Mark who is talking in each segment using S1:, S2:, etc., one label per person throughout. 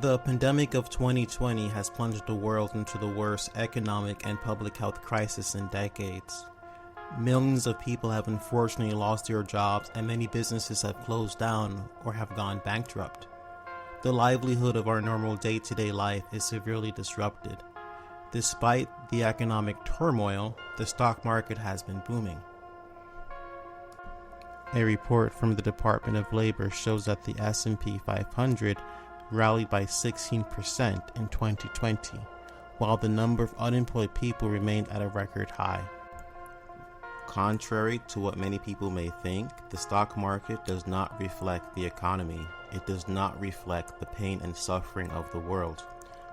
S1: The pandemic of 2020 has plunged the world into the worst economic and public health crisis in decades. Millions of people have unfortunately lost their jobs, and many businesses have closed down or have gone bankrupt. The livelihood of our normal day-to-day life is severely disrupted. Despite the economic turmoil, the stock market has been booming. A report from the Department of Labor shows that the S&P 500 rallied by 16% in 2020, while the number of unemployed people remained at a record high. Contrary to what many people may think, the stock market does not reflect the economy. It does not reflect the pain and suffering of the world.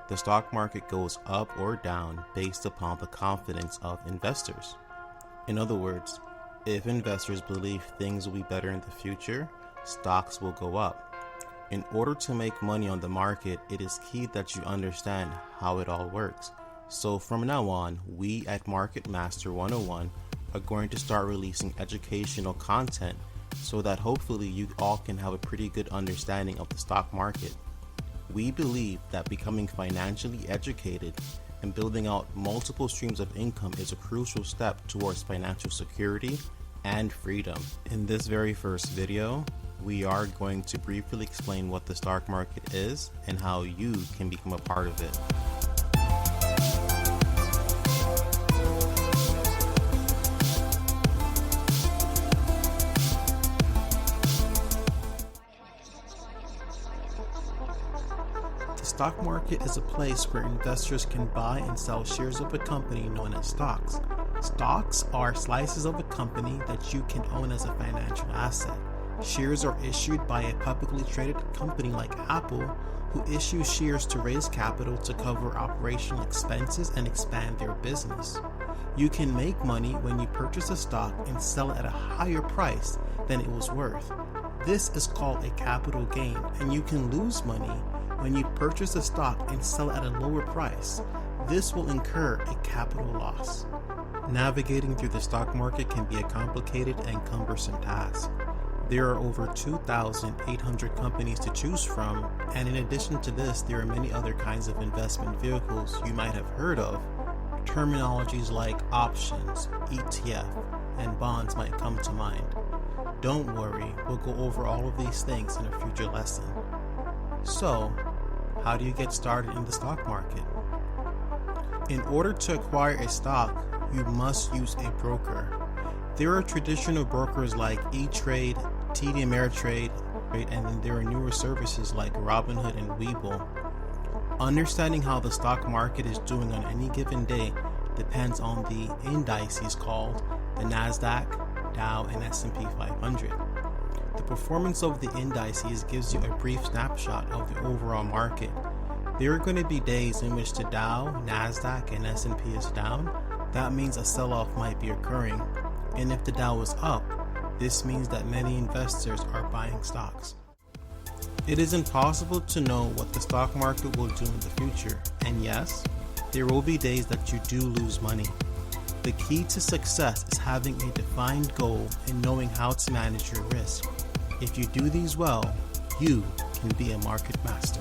S1: The stock market goes up or down based upon the confidence of investors. In other words, if investors believe things will be better in the future, stocks will go up. In order to make money on the market, it is key that you understand how it all works. So from now on, we at Market Master 101 are going to start releasing educational content so that hopefully you all can have a pretty good understanding of the stock market. We believe that becoming financially educated and building out multiple streams of income is a crucial step towards financial security and freedom. In this very first video, we are going to briefly explain what the stock market is and how you can become a part of it. The stock market is a place where investors can buy and sell shares of a company known as stocks. Stocks are slices of a company that you can own as a financial asset. Shares are issued by a publicly traded company like Apple, who issues shares to raise capital to cover operational expenses and expand their business. You can make money when you purchase a stock and sell it at a higher price than it was worth. This is called a capital gain, and you can lose money when you purchase a stock and sell it at a lower price. This will incur a capital loss. Navigating through the stock market can be a complicated and cumbersome task. There are over 2,800 companies to choose from, and in addition to this, there are many other kinds of investment vehicles you might have heard of. Terminologies like options, ETF, and bonds might come to mind. Don't worry, we'll go over all of these things in a future lesson. So, how do you get started in the stock market? In order to acquire a stock, you must use a broker. There are traditional brokers like E-Trade, TD Ameritrade, and then there are newer services like Robinhood and Webull. Understanding how the stock market is doing on any given day depends on the indices called the Nasdaq, Dow, and S&P 500. The performance of the indices gives you a brief snapshot of the overall market. There are going to be days in which the Dow, Nasdaq, and S&P is down. That means a sell-off might be occurring. And if the Dow is up, this means that many investors are buying stocks. It is impossible to know what the stock market will do in the future, and yes, there will be days that you do lose money. The key to success is having a defined goal and knowing how to manage your risk. If you do these well, you can be a market master.